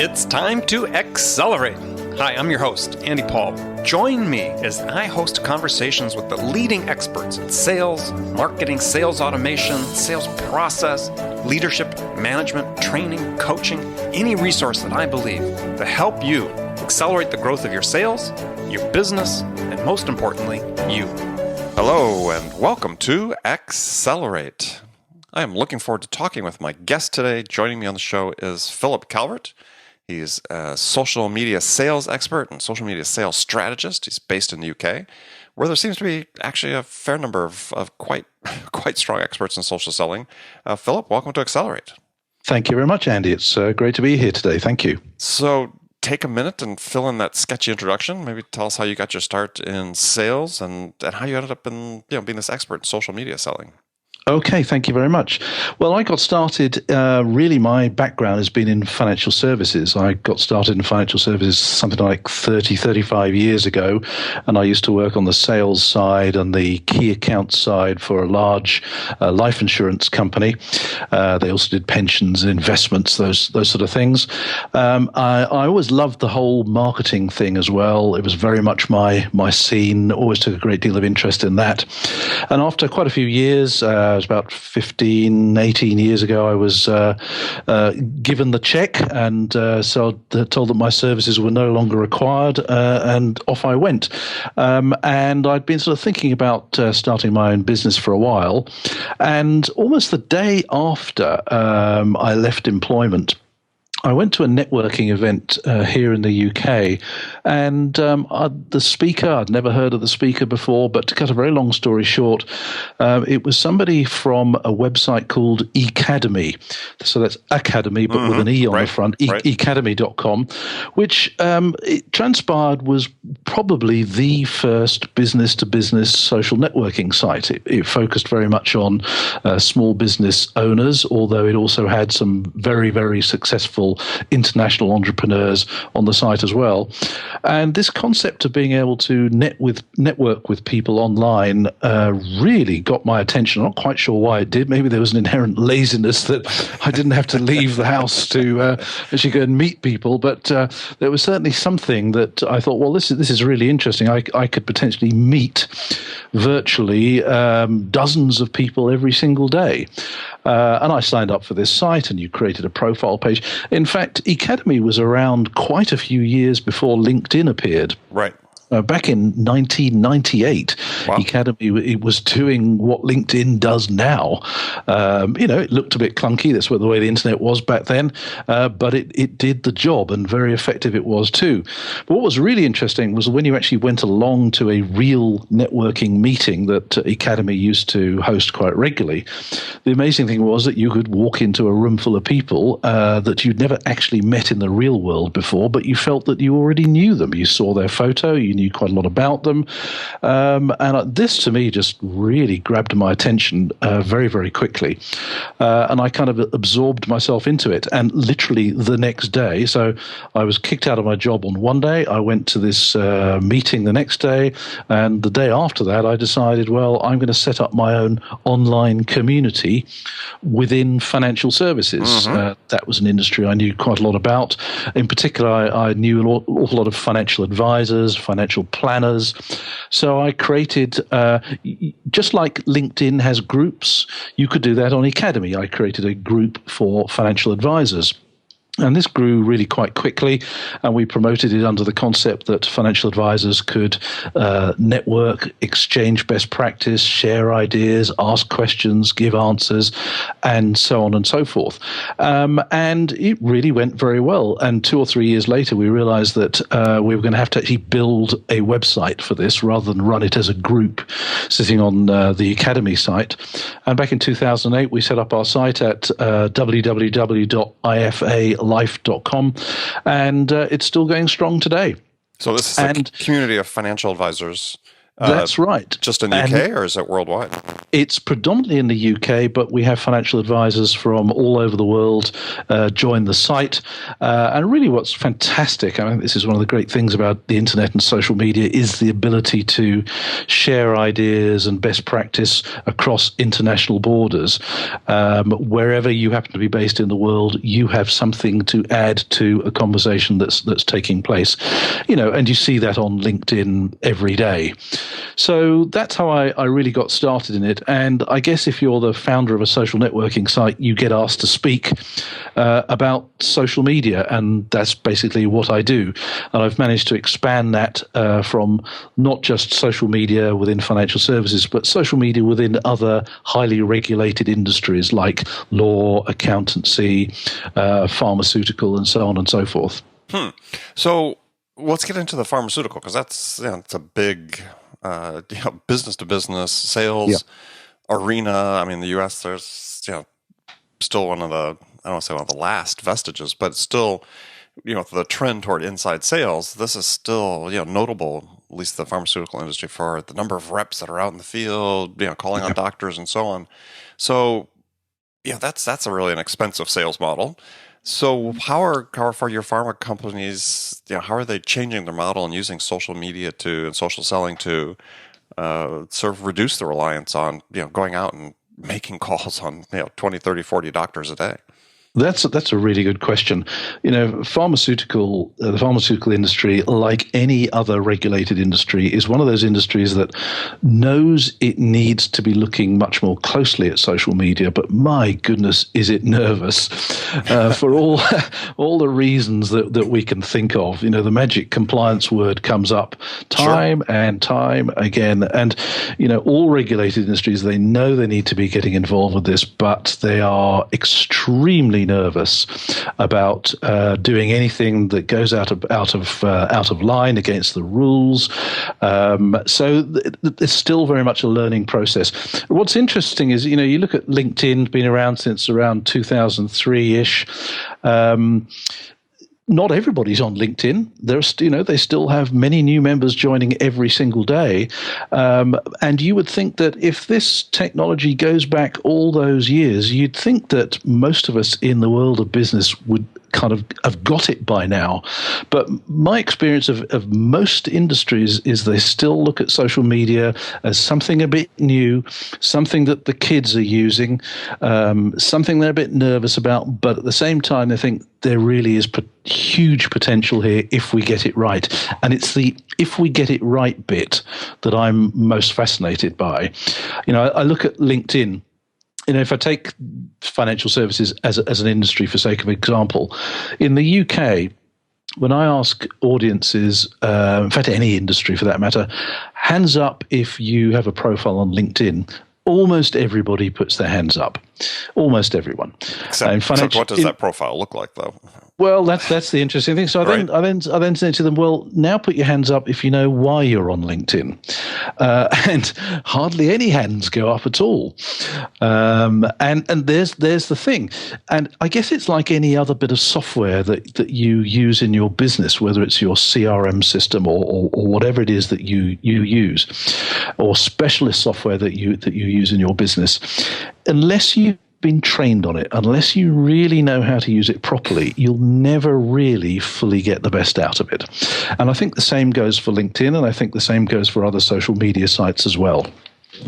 It's time to accelerate. Hi, I'm your host, Andy Paul. Join me as I host conversations with the leading experts in sales, marketing, sales automation, sales process, leadership, management, training, coaching, any resource that I believe to help you accelerate the growth of your sales, your business, and most importantly, you. Hello, and welcome to Accelerate. I am looking forward to talking with my guest today. Joining me on the show is Philip Calvert. He's a social media sales expert and social media sales strategist. He's based in the UK, where there seems to be actually a fair number of quite strong experts in social selling. Philip, welcome to Accelerate. Thank you very much, Andy. It's great to be here today. Thank you. So take a minute and fill in that sketchy introduction. Maybe tell us how you got your start in sales and how you ended up in being this expert in social media selling. Okay, thank you very much. Well, I got started, really my background has been in financial services. I got started in financial services something like 35 years ago, and I used to work on the sales side and the key account side for a large life insurance company. They also did pensions, investments, those sort of things. I always loved the whole marketing thing as well. It was very much my scene, always took a great deal of interest in that. And after quite a few years, it was about 15, 18 years ago, I was given the check and so told that my services were no longer required, and off I went. And I'd been sort of thinking about starting my own business for a while. And almost the day after I left employment, I went to a networking event here in the UK, and the speaker, I'd never heard of the speaker before, but to cut a very long story short, it was somebody from a website called Academy. So that's Academy, but with an E on the front, academy.com, which it transpired was probably the first business-to-business social networking site. It focused very much on small business owners, although it also had some very, very successful international entrepreneurs on the site as well. And this concept of being able to network with people online really got my attention. I'm not quite sure why it did. Maybe there was an inherent laziness that I didn't have to leave the house to actually go and meet people. But there was certainly something that I thought, well, this is really interesting. I could potentially meet virtually dozens of people every single day. And I signed up for this site, and you created a profile page. In fact, Academy was around quite a few years before LinkedIn appeared. Right. Back in 1998, wow. Academy, it was doing what LinkedIn does now. It looked a bit clunky. That's the way the internet was back then. But it did the job, and very effective it was too. But what was really interesting was when you actually went along to a real networking meeting that Academy used to host quite regularly, the amazing thing was that you could walk into a room full of people that you'd never actually met in the real world before, but you felt that you already knew them. You saw their photo, you knew quite a lot about them. And this, to me, just really grabbed my attention very, very quickly. And I kind of absorbed myself into it. And literally the next day, so I was kicked out of my job on one day. I went to this meeting the next day. And the day after that, I decided, well, I'm going to set up my own online community within financial services. Mm-hmm. That was an industry I knew quite a lot about. In particular, I knew an awful lot of financial advisors, financial planners. So I created, just like LinkedIn has groups, you could do that on Academy. I created a group for financial advisors. And this grew really quite quickly, and we promoted it under the concept that financial advisors could network, exchange best practice, share ideas, ask questions, give answers, and so on and so forth. And it really went very well. And 2 or 3 years later, we realized that we were going to have to actually build a website for this rather than run it as a group sitting on the Academy site. And back in 2008, we set up our site at www.ifalife.com, and it's still going strong today. So this is a community of financial advisors That's right. Just in the UK, or is it worldwide? It's predominantly in the UK, but we have financial advisors from all over the world join the site. And really what's fantastic, I mean, this is one of the great things about the internet and social media, is the ability to share ideas and best practice across international borders. Wherever you happen to be based in the world, you have something to add to a conversation that's taking place. And you see that on LinkedIn every day. So that's how I really got started in it. And I guess if you're the founder of a social networking site, you get asked to speak about social media. And that's basically what I do. And I've managed to expand that from not just social media within financial services, but social media within other highly regulated industries like law, accountancy, pharmaceutical, and so on and so forth. So let's get into the pharmaceutical, because that's it's a big business to business sales arena. I mean, in the U.S. there's still one of the, I don't want to say one of the last vestiges, but still the trend toward inside sales. This is still notable, at least the pharmaceutical industry, for the number of reps that are out in the field, calling on doctors and so on. So that's a really an expensive sales model. So how are your pharma companies, how are they changing their model and using social media and social selling to sort of reduce the reliance on, going out and making calls on, 20, 30, 40 doctors a day? That's a really good question. The pharmaceutical industry, like any other regulated industry, is one of those industries that knows it needs to be looking much more closely at social media. But my goodness, is it nervous for all the reasons that we can think of. The magic compliance word comes up time and time again, and all regulated industries, they know they need to be getting involved with this, but they are extremely nervous about doing anything that goes out of line against the rules. So it's still very much a learning process. What's interesting is you look at LinkedIn, been around since around 2003-ish. Not everybody's on LinkedIn. They still have many new members joining every single day. And you would think that if this technology goes back all those years, you'd think that most of us in the world of business would kind of have got it by now. But my experience of most industries is they still look at social media as something a bit new, something that the kids are using, something they're a bit nervous about, but at the same time they think there really is huge potential here if we get it right. And it's the if we get it right bit that I'm most fascinated by. I look at LinkedIn. If I take financial services as an industry for sake of example, in the UK, when I ask audiences, in fact, any industry for that matter, hands up if you have a profile on LinkedIn, almost everybody puts their hands up. Almost everyone. Except what does that profile look like, though? Well, that's the interesting thing. So I then say to them, well, now put your hands up if you know why you're on LinkedIn. And hardly any hands go up at all. And there's the thing. And I guess it's like any other bit of software that you use in your business, whether it's your CRM system or whatever it is that you use, or specialist software that you use in your business. Unless you've been trained on it, unless you really know how to use it properly, you'll never really fully get the best out of it. And I think the same goes for LinkedIn, and I think the same goes for other social media sites as well.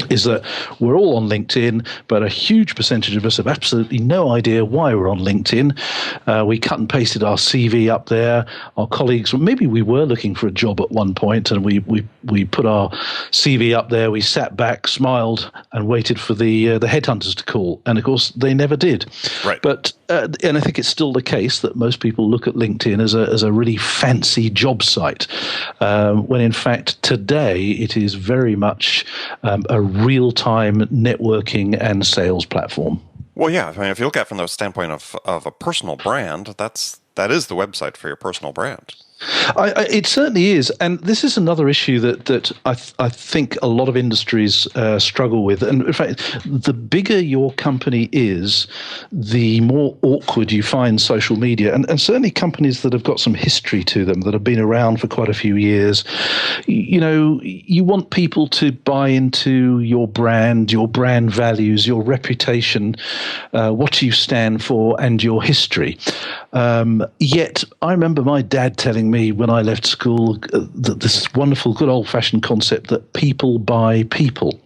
Is that we're all on LinkedIn, but a huge percentage of us have absolutely no idea why we're on LinkedIn. We cut and pasted our CV up there. Our colleagues, maybe we were looking for a job at one point, and we put our CV up there. We sat back, smiled, and waited for the headhunters to call. And of course, they never did. Right. But and I think it's still the case that most people look at LinkedIn as a really fancy job site, when in fact today it is very much a real-time networking and sales platform. Well, yeah. I mean, if you look at it from the standpoint of a personal brand, that is the website for your personal brand. It certainly is, and this is another issue that I think a lot of industries struggle with. And in fact, the bigger your company is, the more awkward you find social media. And certainly companies that have got some history to them, that have been around for quite a few years, you want people to buy into your brand values, your reputation, what you stand for, and your history. Yet, I remember my dad telling me when I left school that this wonderful, good old-fashioned concept that people buy people.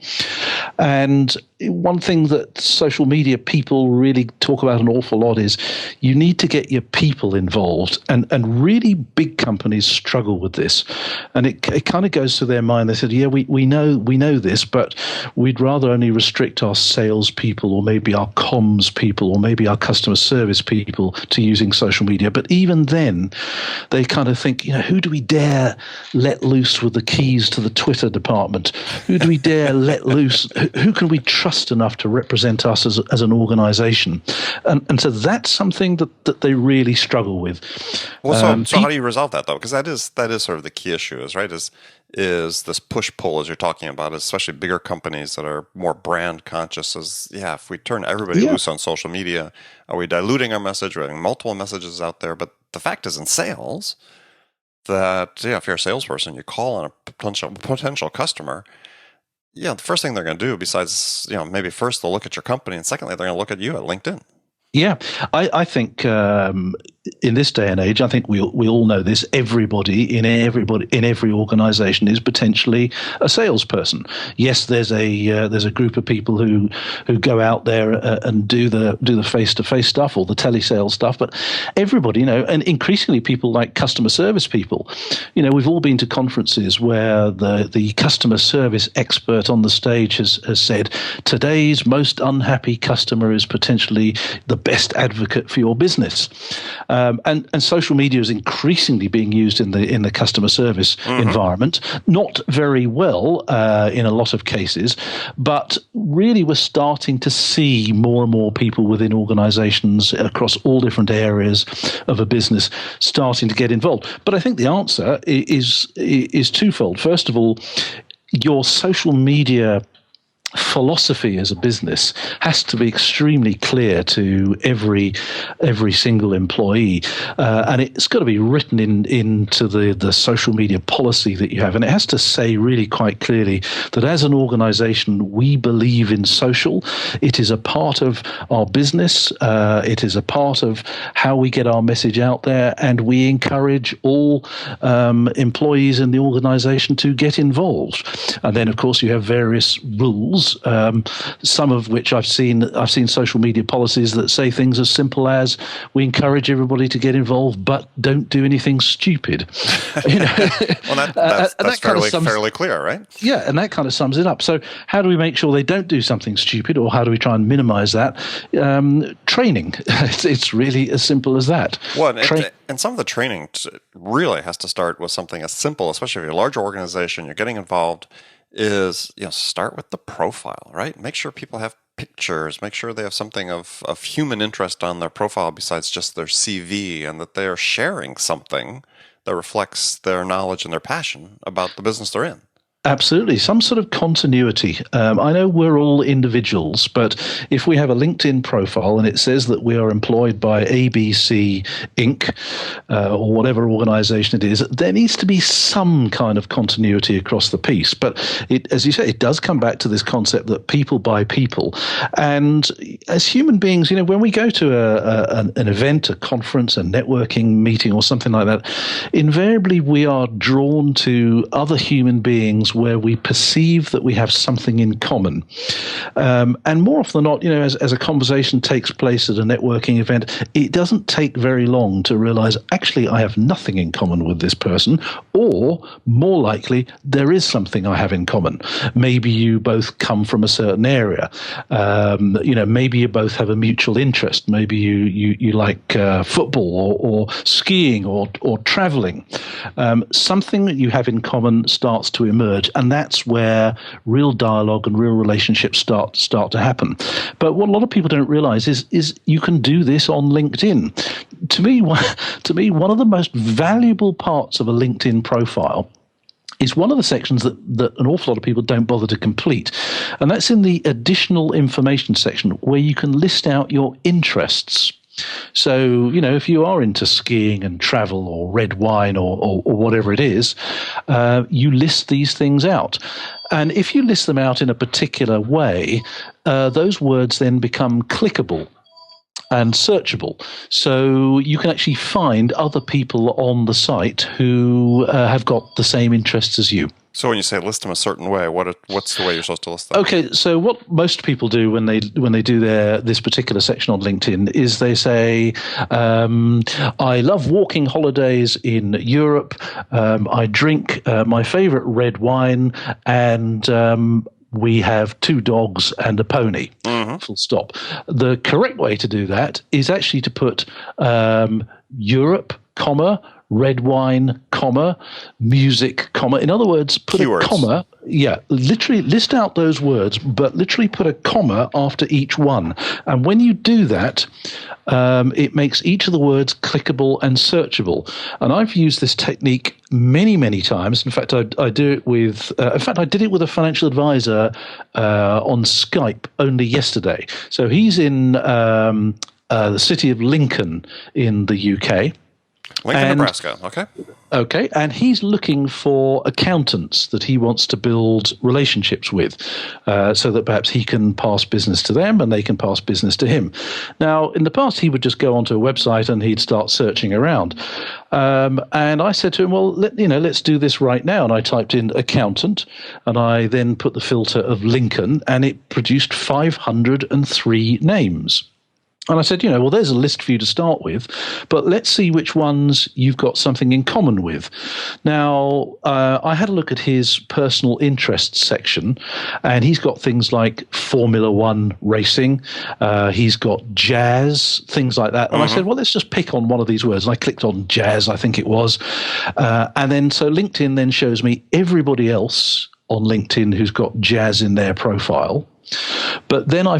And one thing that social media people really talk about an awful lot is you need to get your people involved. And really big companies struggle with this. And it kind of goes to their mind. They said, yeah, we know this, but we'd rather only restrict our sales people or maybe our comms people or maybe our customer service people to using social media. But even then, they kind of think, who do we dare let loose with the keys to the Twitter department? Who do we dare let loose? Who can we trust enough to represent us as an organization? And so that's something that they really struggle with. Well, so how do you resolve that, though? Because that is sort of the key issue, is this push-pull, as you're talking about, especially bigger companies that are more brand conscious. If we turn everybody loose on social media, are we diluting our message? We're having multiple messages out there. But the fact is, in sales, that if you're a salesperson, you call on a potential customer. The first thing they're going to do, besides maybe first they'll look at your company, and secondly they're going to look at you at LinkedIn. Yeah, I think in this day and age, I think we all know this. Everybody in every organization is potentially a salesperson. Yes, there's a group of people who go out there and do the face-to-face stuff or the telesales stuff, but everybody, and increasingly people like customer service people. We've all been to conferences where the customer service expert on the stage has said, today's most unhappy customer is potentially the best advocate for your business. And social media is increasingly being used in the customer service environment. Not very well in a lot of cases, but really we're starting to see more and more people within organizations across all different areas of a business starting to get involved. But I think the answer is twofold. First of all, your social media philosophy as a business has to be extremely clear to every single employee, and it's got to be written into the social media policy that you have, and it has to say really quite clearly that as an organization we believe in social. It is a part of our business, it is a part of how we get our message out there, and we encourage all employees in the organization to get involved. And then of course you have various rules, some of which I've seen social media policies that say things as simple as, we encourage everybody to get involved, but don't do anything stupid. Well, that's fairly clear, right? Yeah, and that kind of sums it up. So how do we make sure they don't do something stupid, or how do we try and minimize that? Training. It's really as simple as that. Well, and some of the training really has to start with something as simple, especially if you're a large organization, you're getting involved, is start with the profile, right? Make sure people have pictures, make sure they have something of human interest on their profile besides just their CV, and that they are sharing something that reflects their knowledge and their passion about the business they're in. Absolutely. Some sort of continuity. I know we're all individuals, but if we have a LinkedIn profile and it says that we are employed by ABC Inc. Or whatever organization it is, there needs to be some kind of continuity across the piece. But as you say, it does come back to this concept that people buy people. And as human beings, when we go to an event, a conference, a networking meeting or something like that, invariably we are drawn to other human beings where we perceive that we have something in common. And more often than not, as a conversation takes place at a networking event, it doesn't take very long to realize, actually, I have nothing in common with this person, or more likely, there is something I have in common. Maybe you both come from a certain area. Maybe you both have a mutual interest. Maybe you like football or skiing or traveling. something that you have in common starts to emerge, and that's where real dialogue and real relationships start to happen. But what a lot of people don't realize is you can do this on LinkedIn. To me, one of the most valuable parts of a LinkedIn profile is one of the sections that an awful lot of people don't bother to complete. And that's in the additional information section, where you can list out your interests. So, if you are into skiing and travel or red wine or whatever it is, you list these things out. And if you list them out in a particular way, those words then become clickable and searchable. So you can actually find other people on the site who have got the same interests as you. So when you say list them a certain way, what's the way you're supposed to list them? Okay, so what most people do when they do this particular section on LinkedIn is they say, I love walking holidays in Europe. I drink my favorite red wine, and we have 2 dogs and a pony. Mm-hmm. Full stop. The correct way to do that is actually to put Europe, comma, red wine, comma, music, comma. In other words, put Keywords. A comma. Yeah, literally list out those words, but literally put a comma after each one. And when you do that, it makes each of the words clickable and searchable. And I've used this technique many, many times. In fact, I do it with. I did it with a financial advisor on Skype only yesterday. So he's in the city of Lincoln in the UK. Lincoln, Nebraska. Okay. Okay, and he's looking for accountants that he wants to build relationships with, so that perhaps he can pass business to them and they can pass business to him. Now, in the past, he would just go onto a website and he'd start searching around. And I said to him, well, let's do this right now. And I typed in accountant, and I then put the filter of Lincoln, and it produced 503 names. And I said, well, there's a list for you to start with, but let's see which ones you've got something in common with. Now, I had a look at his personal interests section, and he's got things like Formula One racing. He's got jazz, things like that. And I said, well, let's just pick on one of these words. And I clicked on jazz, I think it was. And then so LinkedIn then shows me everybody else on LinkedIn who's got jazz in their profile. But then I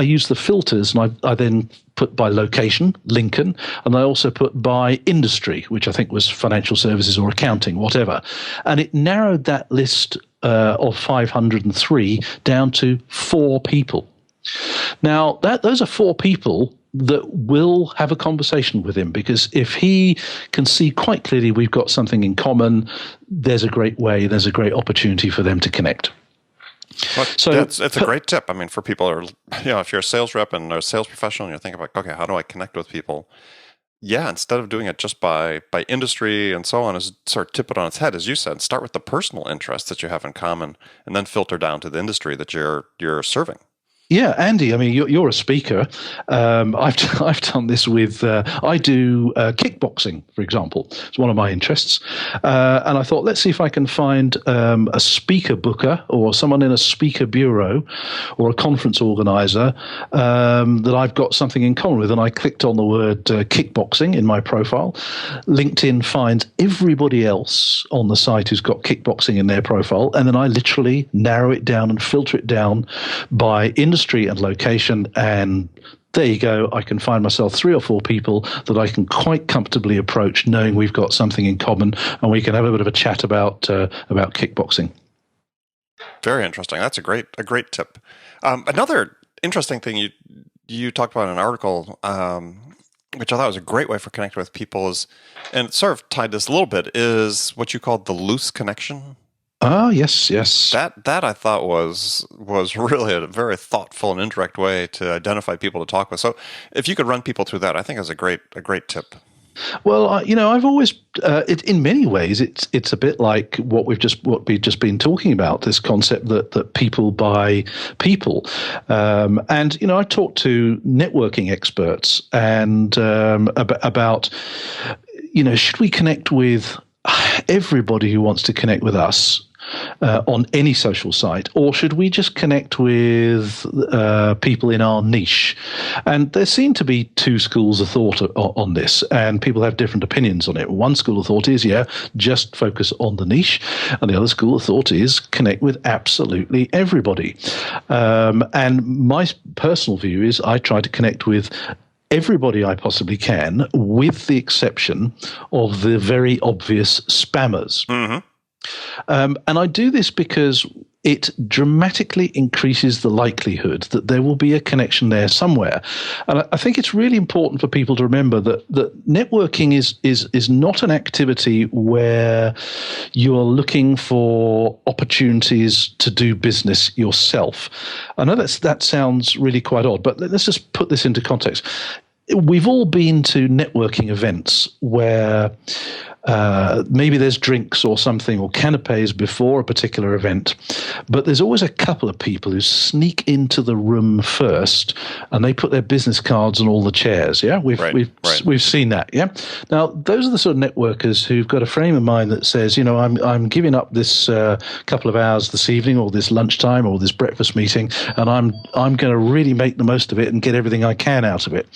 use the filters, and I then put by location, Lincoln, and I also put by industry, which I think was financial services or accounting, whatever. And it narrowed that list of 503 down to 4 people. Now, those are 4 people that will have a conversation with him, because if he can see quite clearly we've got something in common, there's a great opportunity for them to connect. But so it's a great tip. I mean, for people who are, if you're a sales rep and a sales professional, and you're thinking about, okay, how do I connect with people? Yeah, instead of doing it just by industry and so on, is sort of tip it on its head, as you said. Start with the personal interests that you have in common, and then filter down to the industry that you're serving. Yeah, Andy, I mean, you're a speaker. I've done this with, I do kickboxing, for example. It's one of my interests. And I thought, let's see if I can find a speaker booker or someone in a speaker bureau or a conference organizer that I've got something in common with. And I clicked on the word kickboxing in my profile. LinkedIn finds everybody else on the site who's got kickboxing in their profile. And then I literally narrow it down and filter it down by industry and location, and there you go. I can find myself 3 or 4 people that I can quite comfortably approach, knowing we've got something in common, and we can have a bit of a chat about kickboxing. Very interesting. That's a great tip. Another interesting thing you talked about in an article, which I thought was a great way for connecting with people, is, and it sort of tied this a little bit, is what you called the loose connection. Ah, yes. That I thought was really a very thoughtful and indirect way to identify people to talk with. So if you could run people through that, I think is a great tip. Well, I've always, in many ways, it's a bit like what we've just been talking about. This concept that people buy people, and I talk to networking experts and about, should we connect with everybody who wants to connect with us, on any social site, or should we just connect with people in our niche? And there seem to be two schools of thought on this, and people have different opinions on it. One school of thought is, just focus on the niche, and the other school of thought is connect with absolutely everybody. And my personal view is I try to connect with everybody I possibly can, with the exception of the very obvious spammers. Mm-hmm. And I do this because it dramatically increases the likelihood that there will be a connection there somewhere. And I think it's really important for people to remember that networking is not an activity where you are looking for opportunities to do business yourself. I know that sounds really quite odd, but let's just put this into context. We've all been to networking events where maybe there's drinks or something or canapes before a particular event, but there's always a couple of people who sneak into the room first and they put their business cards on all the chairs. Yeah, we've seen that. Yeah. Now those are the sort of networkers who've got a frame of mind that says, I'm giving up this couple of hours this evening or this lunchtime or this breakfast meeting, and I'm going to really make the most of it and get everything I can out of it.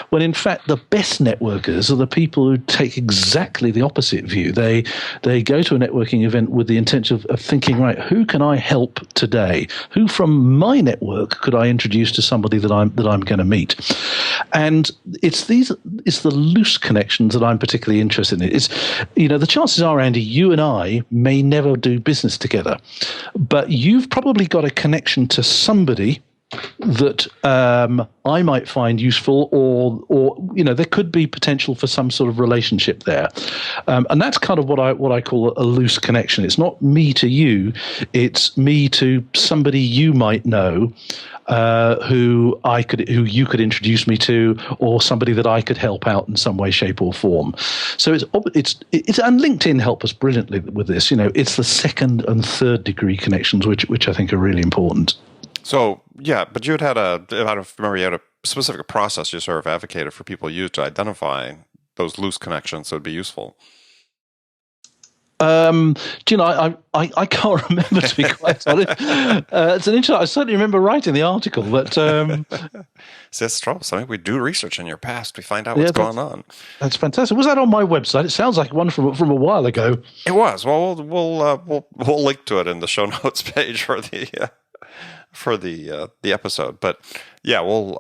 When in fact the best networkers are the people who take exactly the opposite view. They go to a networking event with the intention of thinking, right, who can I help today? Who from my network could I introduce to somebody that I'm going to meet? And it's the loose connections that I'm particularly interested in. It's, the chances are, Andy, you and I may never do business together, but you've probably got a connection to somebody that I might find useful, or there could be potential for some sort of relationship there, and that's kind of what I call a loose connection. It's not me to you; it's me to somebody you might know, who you could introduce me to, or somebody that I could help out in some way, shape, or form. So it's and LinkedIn help us brilliantly with this. It's the second and third degree connections which I think are really important. So, yeah, but you had I don't remember, you had a specific process you sort of advocated for people to use to identify those loose connections that would be useful. I can't remember, to be quite honest. It's an interesting. I certainly remember writing the article, but see, that's trouble. So we do research in your past. We find out what's going on. That's fantastic. Was that on my website? It sounds like one from a while ago. It was. Well, we'll link to it in the show notes page for the episode. But yeah, we'll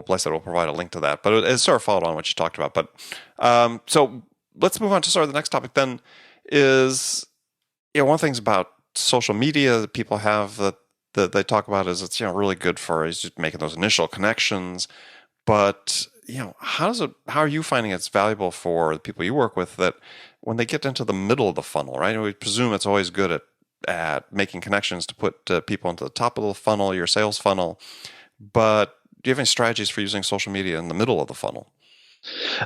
bless it. We'll provide a link to that. But it's sort of followed on what you talked about. But so let's move on to sort of the next topic. Then is one of the things about social media that people have that they talk about is it's really good for is just making those initial connections. But how are you finding it's valuable for the people you work with that when they get into the middle of the funnel, right? And we presume it's always good at making connections to put people into the top of the funnel, your sales funnel. But do you have any strategies for using social media in the middle of the funnel?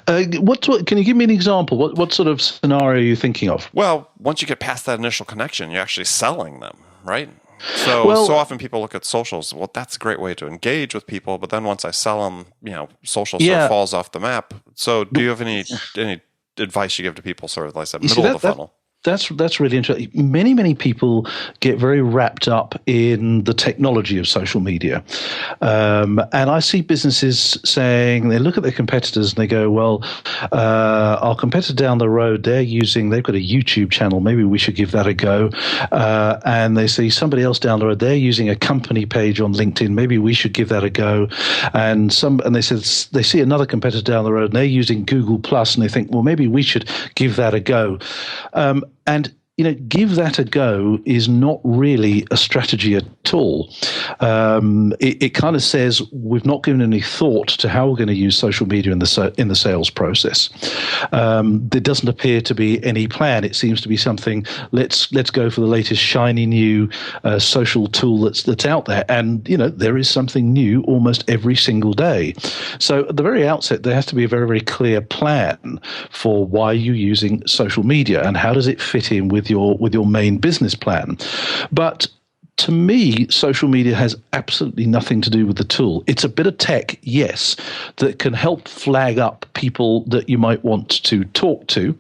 Can you give me an example? What sort of scenario are you thinking of? Well, once you get past that initial connection, you're actually selling them, right? So often people look at socials. Well, that's a great way to engage with people. But then once I sell them, social sort of falls off the map. So do you have any advice you give to people sort of like that middle of the funnel? That's really interesting. Many people get very wrapped up in the technology of social media. And I see businesses saying, they look at their competitors and they go, well, our competitor down the road, they've got a YouTube channel. Maybe we should give that a go. And they see somebody else down the road, they're using a company page on LinkedIn. Maybe we should give that a go. And they see another competitor down the road and they're using Google Plus, and they think, well, maybe we should give that a go. And give that a go is not really a strategy at all. It kind of says we've not given any thought to how we're going to use social media in the sales process. There doesn't appear to be any plan. It seems to be something. Let's go for the latest shiny new social tool that's out there, and there is something new almost every single day. So at the very outset, there has to be a very, very clear plan for why you're using social media and how does it fit in with your main business plan. But To me, social media has absolutely nothing to do with the tool. It's a bit of tech, yes, that can help flag up people that you might want to talk to.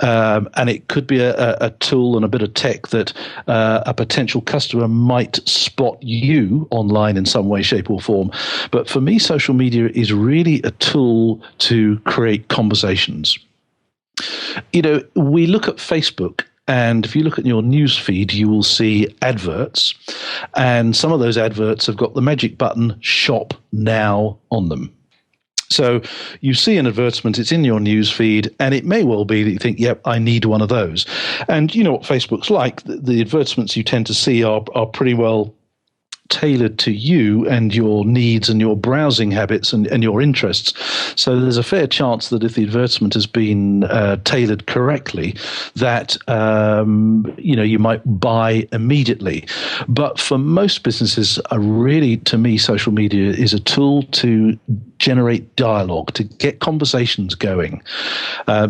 And it could be a tool and a bit of tech that a potential customer might spot you online in some way, shape, or form. But for me, social media is really a tool to create conversations. We look at Facebook. And if you look at your news feed, you will see adverts. And some of those adverts have got the magic button Shop Now on them. So you see an advertisement, it's in your news feed, and it may well be that you think, yep, I need one of those. And you know what Facebook's like. The advertisements you tend to see are pretty well tailored to you and your needs and your browsing habits and your interests. So there's a fair chance that if the advertisement has been tailored correctly, that you might buy immediately. But for most businesses, really, to me, social media is a tool to generate dialogue, to get conversations going.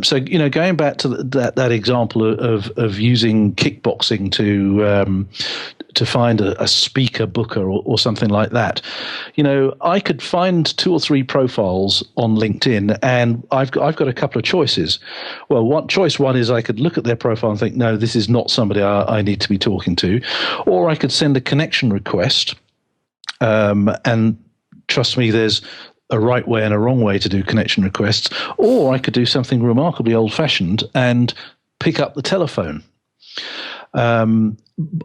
So going back to that example of using kickboxing to find a speaker booker or something like that. I could find 2 or 3 profiles on LinkedIn, and I've got a couple of choices. Well, choice one is I could look at their profile and think, no, this is not somebody I need to be talking to. Or I could send a connection request, and trust me, there's a right way and a wrong way to do connection requests. Or I could do something remarkably old-fashioned and pick up the telephone.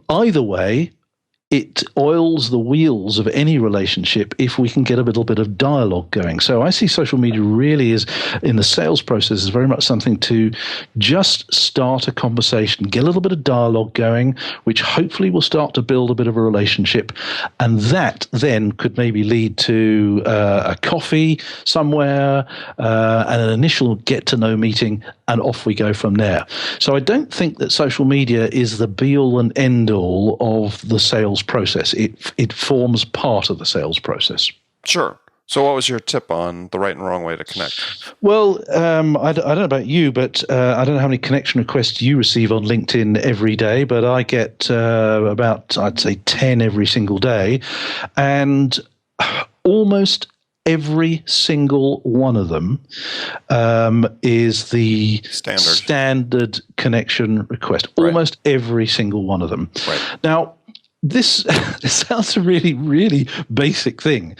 Either way, it oils the wheels of any relationship if we can get a little bit of dialogue going. So I see social media really is, in the sales process, is very much something to just start a conversation, get a little bit of dialogue going, which hopefully will start to build a bit of a relationship. And that then could maybe lead to a coffee somewhere, and an initial get-to-know meeting, and off we go from there. So I don't think that social media is the be-all and end-all of the sales process. It forms part of the sales process. Sure. So what was your tip on the right and wrong way to connect? Well, I don't know about you, but I don't know how many connection requests you receive on LinkedIn every day, but I get about, I'd say, 10 every single day. And almost every single one of them is the standard connection request. Right. Almost every single one of them. Right. Now, this sounds a really, really basic thing,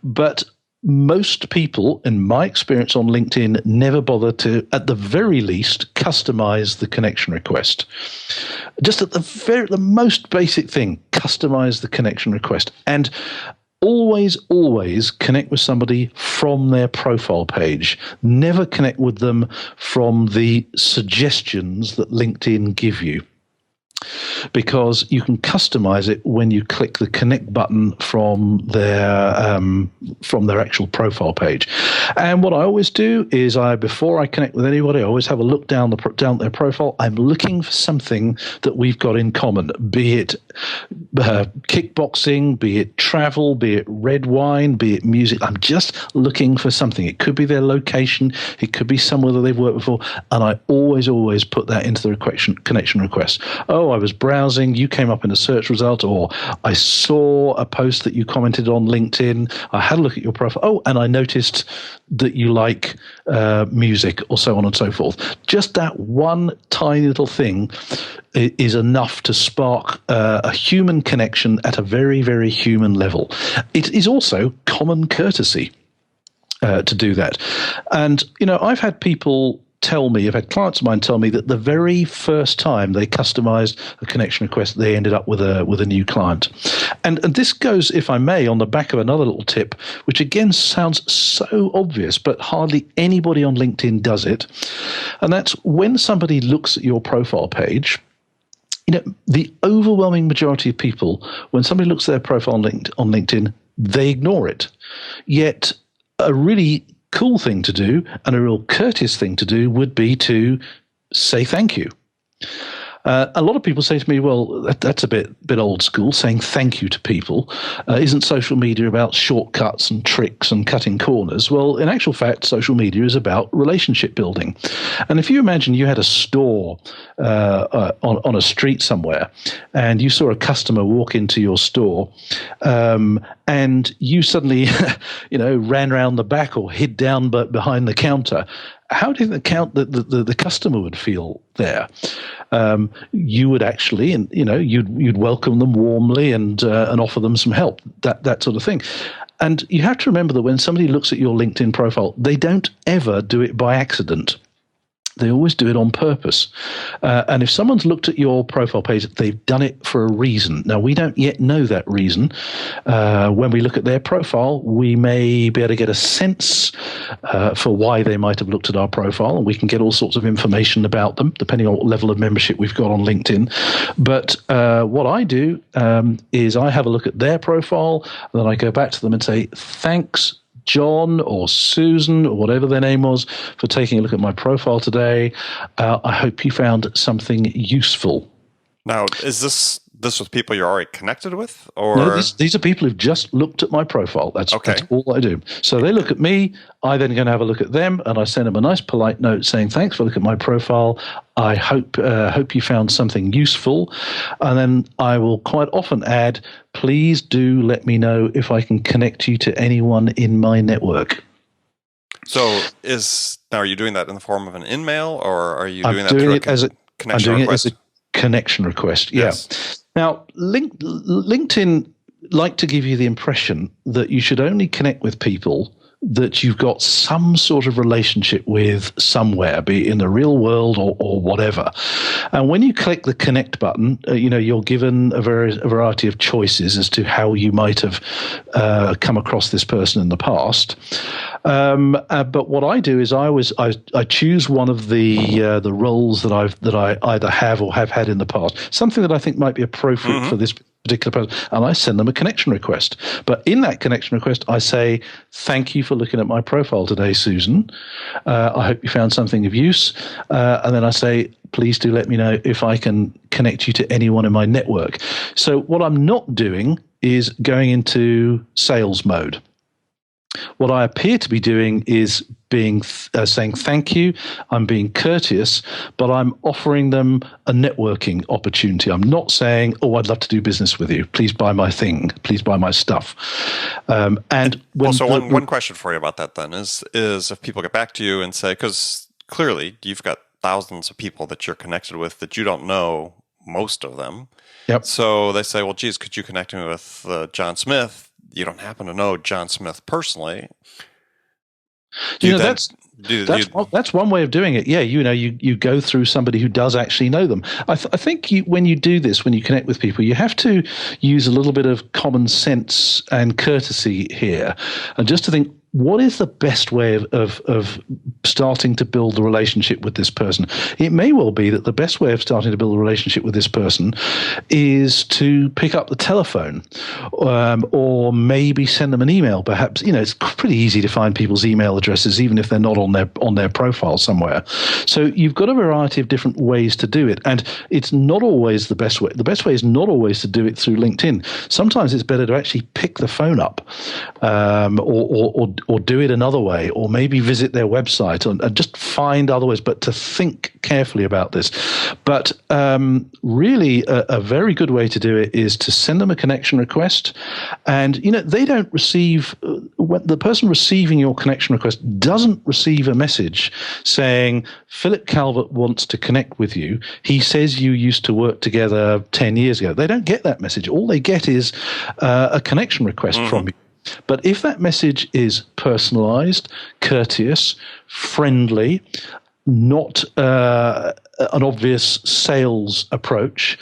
but most people, in my experience on LinkedIn, never bother to, at the very least, customize the connection request. Just at the most basic thing, customize the connection request. And always connect with somebody from their profile page. Never connect with them from the suggestions that LinkedIn give you, because you can customize it when you click the connect button from their actual profile page. And what I always do is before I connect with anybody, I always have a look down their profile. I'm looking for something that we've got in common, be it kickboxing, be it travel, be it red wine, be it music. I'm just looking for something. It could be their location, it could be somewhere that they've worked before, and I always put that into the connection request. Oh, I was browsing, you came up in a search result, or I saw a post that you commented on LinkedIn, I had a look at your profile, oh, and I noticed that you like music, or so on and so forth. Just that one tiny little thing is enough to spark a human connection at a very, very human level. It is also common courtesy to do that. And, I've had clients of mine tell me that the very first time they customized a connection request, they ended up with a new client. And this goes, if I may, on the back of another little tip, which again sounds so obvious, but hardly anybody on LinkedIn does it. And that's when somebody looks at your profile page, the overwhelming majority of people, when somebody looks at their profile on LinkedIn, they ignore it. Yet a really cool thing to do and a real courteous thing to do would be to say thank you. A lot of people say to me, well, that's a bit old school, saying thank you to people. Isn't social media about shortcuts and tricks and cutting corners? Well, in actual fact, social media is about relationship building. And if you imagine you had a store on a street somewhere, and you saw a customer walk into your store, and you suddenly, ran around the back or hid down behind the counter, how do you think the customer would feel there? You would actually, you'd welcome them warmly and offer them some help, that sort of thing. And you have to remember that when somebody looks at your LinkedIn profile, they don't ever do it by accident. They always do it on purpose. And if someone's looked at your profile page, they've done it for a reason. Now, we don't yet know that reason. When we look at their profile, we may be able to get a sense for why they might have looked at our profile, and we can get all sorts of information about them, depending on what level of membership we've got on LinkedIn. But what I do is I have a look at their profile, and then I go back to them and say, thanks, John or Susan or whatever their name was, for taking a look at my profile today. I hope you found something useful. Now, is this with people you're already connected with? Or no, these are people who've just looked at my profile. That's all I do. So they look at me, I then go and have a look at them, and I send them a nice polite note saying, thanks for looking at my profile. I hope you found something useful. And then I will quite often add, please do let me know if I can connect you to anyone in my network. So are you doing that in the form of an in-mail, or are you doing that through a connection request? I'm doing it as a connection request, yeah. Yes. Now, LinkedIn like to give you the impression that you should only connect with people that you've got some sort of relationship with somewhere, be it in the real world or whatever. And when you click the connect button, you're given a variety of choices as to how you might have come across this person in the past. But what I do is I choose one of the roles that I either have or have had in the past, something that I think might be appropriate for this particular person, and I send them a connection request. But in that connection request, I say, thank you for looking at my profile today, Susan. I hope you found something of use. And then I say, please do let me know if I can connect you to anyone in my network. So what I'm not doing is going into sales mode. What I appear to be doing is saying thank you. I'm being courteous, but I'm offering them a networking opportunity. I'm not saying, "Oh, I'd love to do business with you. Please buy my thing. Please buy my stuff." One question for you about that then is if people get back to you and say, because clearly you've got thousands of people that you're connected with that you don't know most of them. Yep. So they say, "Well, geez, could you connect me with John Smith?" You don't happen to know John Smith personally. That's one way of doing it. Yeah, you go through somebody who does actually know them. I think when you do this, when you connect with people, you have to use a little bit of common sense and courtesy here, and just to think, what is the best way of starting to build the relationship with this person? It may well be that the best way of starting to build a relationship with this person is to pick up the telephone, or maybe send them an email. Perhaps, it's pretty easy to find people's email addresses, even if they're not on their profile somewhere. So you've got a variety of different ways to do it, and it's not always the best way. The best way is not always to do it through LinkedIn. Sometimes it's better to actually pick the phone up, or do it another way, or maybe visit their website and just find other ways, but to think carefully about this. But really, a very good way to do it is to send them a connection request. And, they don't receive, the person receiving your connection request doesn't receive a message saying, Philip Calvert wants to connect with you. He says you used to work together 10 years ago. They don't get that message. All they get is a connection request from you. But if that message is personalized, courteous, friendly, not an obvious sales approach,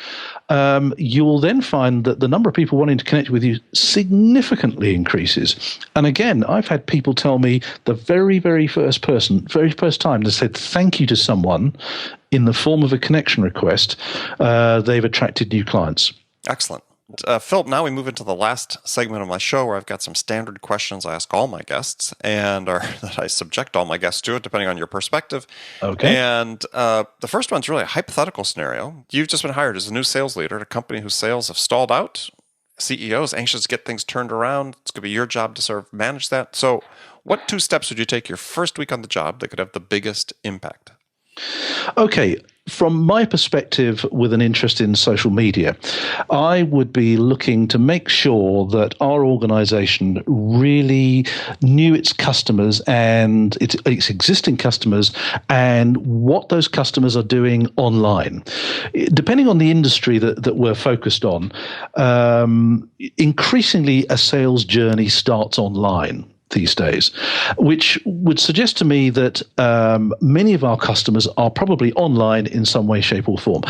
you will then find that the number of people wanting to connect with you significantly increases. And again, I've had people tell me the very first time they said thank you to someone in the form of a connection request, they've attracted new clients. Excellent. Philip, now we move into the last segment of my show where I've got some standard questions I ask all my guests and that I subject all my guests to it, depending on your perspective. Okay. And the first one's really a hypothetical scenario. You've just been hired as a new sales leader at a company whose sales have stalled out. CEO is anxious to get things turned around. It's going to be your job to sort of manage that. So what 2 steps would you take your first week on the job that could have the biggest impact? Okay. From my perspective, with an interest in social media, I would be looking to make sure that our organization really knew its customers and its existing customers and what those customers are doing online. Depending on the industry that we're focused on, increasingly a sales journey starts online these days, which would suggest to me that many of our customers are probably online in some way, shape, or form.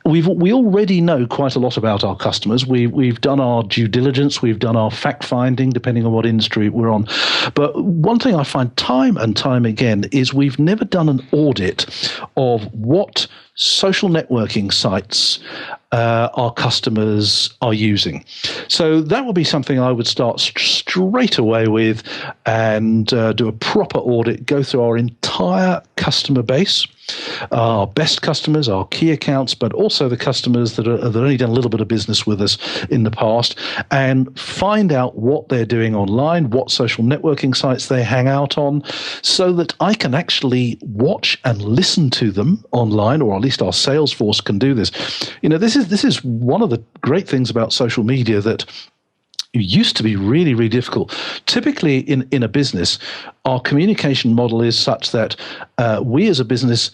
We already know quite a lot about our customers. We've done our due diligence. We've done our fact finding, depending on what industry we're on. But one thing I find time and time again is we've never done an audit of what social networking sites our customers are using. So that would be something I would start straight away with and do a proper audit, go through our entire customer base, our best customers, our key accounts, but also the customers that have only done a little bit of business with us in the past, and find out what they're doing online, what social networking sites they hang out on, so that I can actually watch and listen to them online, or at least our sales force can do this. This is one of the great things about social media that used to be really, really difficult. Typically in a business, our communication model is such that we as a business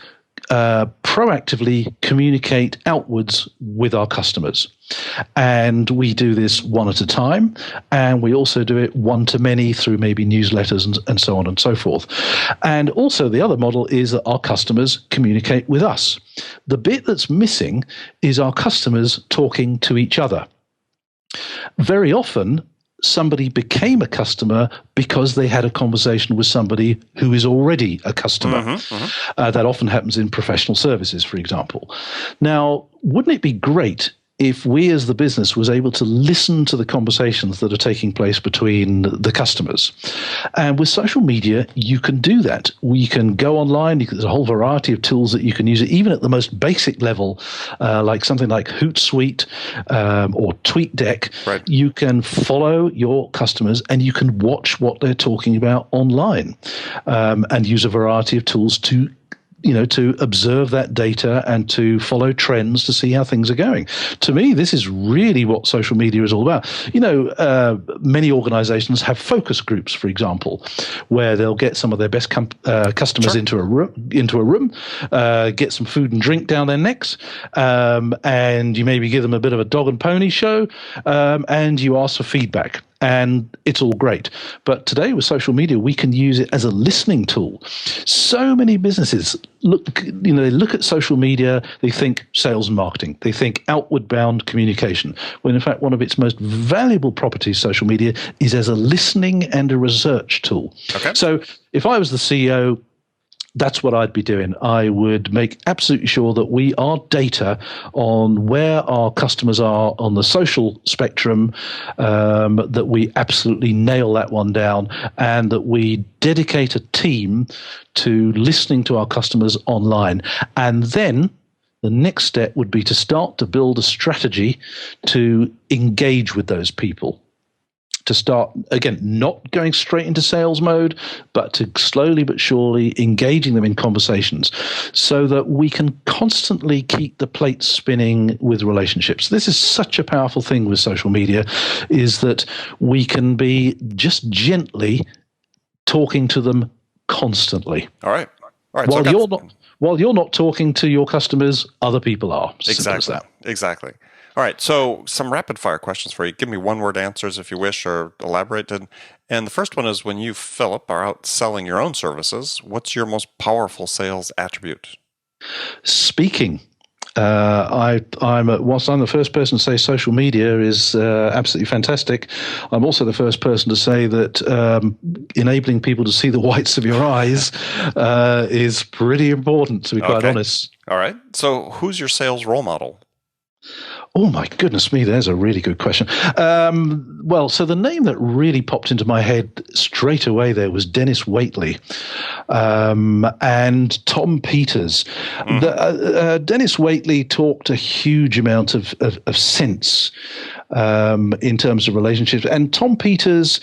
proactively communicate outwards with our customers. And we do this one at a time, and we also do it one to many through maybe newsletters and so on and so forth. And also the other model is that our customers communicate with us. The bit that's missing is our customers talking to each other. Very often, somebody became a customer because they had a conversation with somebody who is already a customer. That often happens in professional services, for example. Now, wouldn't it be great if we as the business was able to listen to the conversations that are taking place between the customers? And with social media, you can do that. We can go online. There's a whole variety of tools that you can use, even at the most basic level, like something like Hootsuite or TweetDeck. Right. You can follow your customers and you can watch what they're talking about online, and use a variety of tools to observe that data and to follow trends to see how things are going. To me, this is really what social media is all about. Many organizations have focus groups, for example, where they'll get some of their best customers into a room, get some food and drink down their necks, and you maybe give them a bit of a dog and pony show, and you ask for feedback. And it's all great. But today with social media, we can use it as a listening tool. So many businesses they look at social media, they think sales and marketing, they think outward bound communication, when in fact one of its most valuable properties, social media, is as a listening and a research tool. Okay. So if I was the CEO, that's what I'd be doing. I would make absolutely sure that our data on where our customers are on the social spectrum, that we absolutely nail that one down, and that we dedicate a team to listening to our customers online. And then the next step would be to start to build a strategy to engage with those people. To start, again, not going straight into sales mode, but to slowly but surely engaging them in conversations so that we can constantly keep the plate spinning with relationships. This is such a powerful thing with social media, is that we can be just gently talking to them constantly. All right. While you're not talking to your customers, other people are. Exactly. All right, so some rapid fire questions for you. Give me one-word answers if you wish, or elaborate. And the first one is, when you, Philip, are out selling your own services, what's your most powerful sales attribute? Speaking. Whilst I'm the first person to say social media is absolutely fantastic, I'm also the first person to say that enabling people to see the whites of your eyes is pretty important, to be quite honest. All right, so who's your sales role model? Oh, my goodness me, there's a really good question. Well, so the name that really popped into my head straight away there was Dennis Waitley and Tom Peters. Dennis Waitley talked a huge amount of sense in terms of relationships. And Tom Peters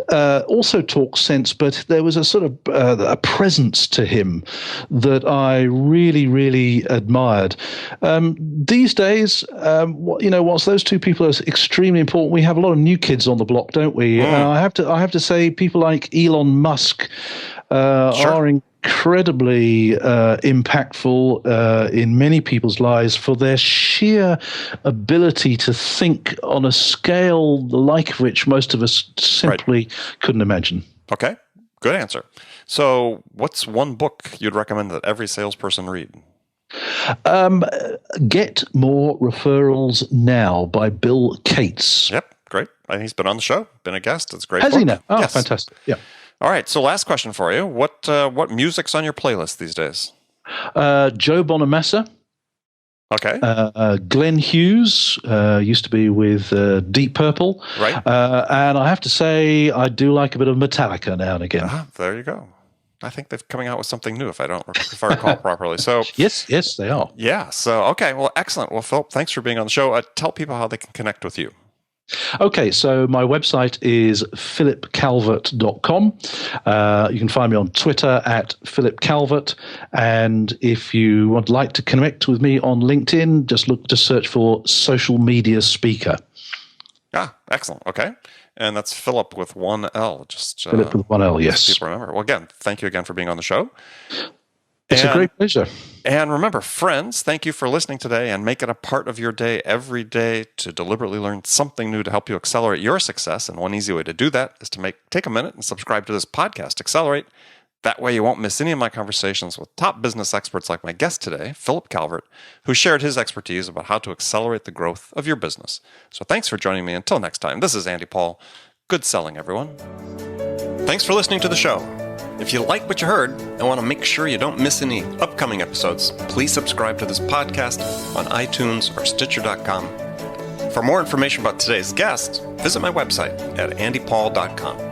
also talked sense, but there was a sort of a presence to him that I really, really admired. These days, whilst those two people are extremely important, we have a lot of new kids on the block, don't we? I have to say, people like Elon Musk are incredibly impactful in many people's lives for their sheer ability to think on a scale the like of which most of us simply couldn't imagine. Okay, good answer. So what's one book you'd recommend that every salesperson read? Get More Referrals Now by Bill Cates. Yep, great. And he's been on the show, been a guest. It's a great Has book. he now? Oh, yes. Fantastic. Yeah. All right, so last question for you. What music's on your playlist these days? Joe Bonamassa. Okay. Glenn Hughes used to be with Deep Purple. Right. And I have to say, I do like a bit of Metallica now and again. There you go. I think they're coming out with something new, if I recall properly. So yes, they are. Yeah. So okay. Well, excellent. Well, Philip, thanks for being on the show. Tell people how they can connect with you. Okay, so my website is philipcalvert.com. You can find me on Twitter at philipcalvert. And if you would like to connect with me on LinkedIn, just search for social media speaker. Excellent. Okay. And that's Philip with one L. Philip with one L, yes. People remember. Well, again, thank you again for being on the show. It's a great pleasure. And remember, friends, thank you for listening today and make it a part of your day every day to deliberately learn something new to help you accelerate your success. And one easy way to do that is to take a minute and subscribe to this podcast, Accelerate. That way you won't miss any of my conversations with top business experts like my guest today, Philip Calvert, who shared his expertise about how to accelerate the growth of your business. So thanks for joining me. Until next time, this is Andy Paul. Good selling, everyone. Thanks for listening to the show. If you like what you heard and want to make sure you don't miss any upcoming episodes, please subscribe to this podcast on iTunes or Stitcher.com. For more information about today's guest, visit my website at andypaul.com.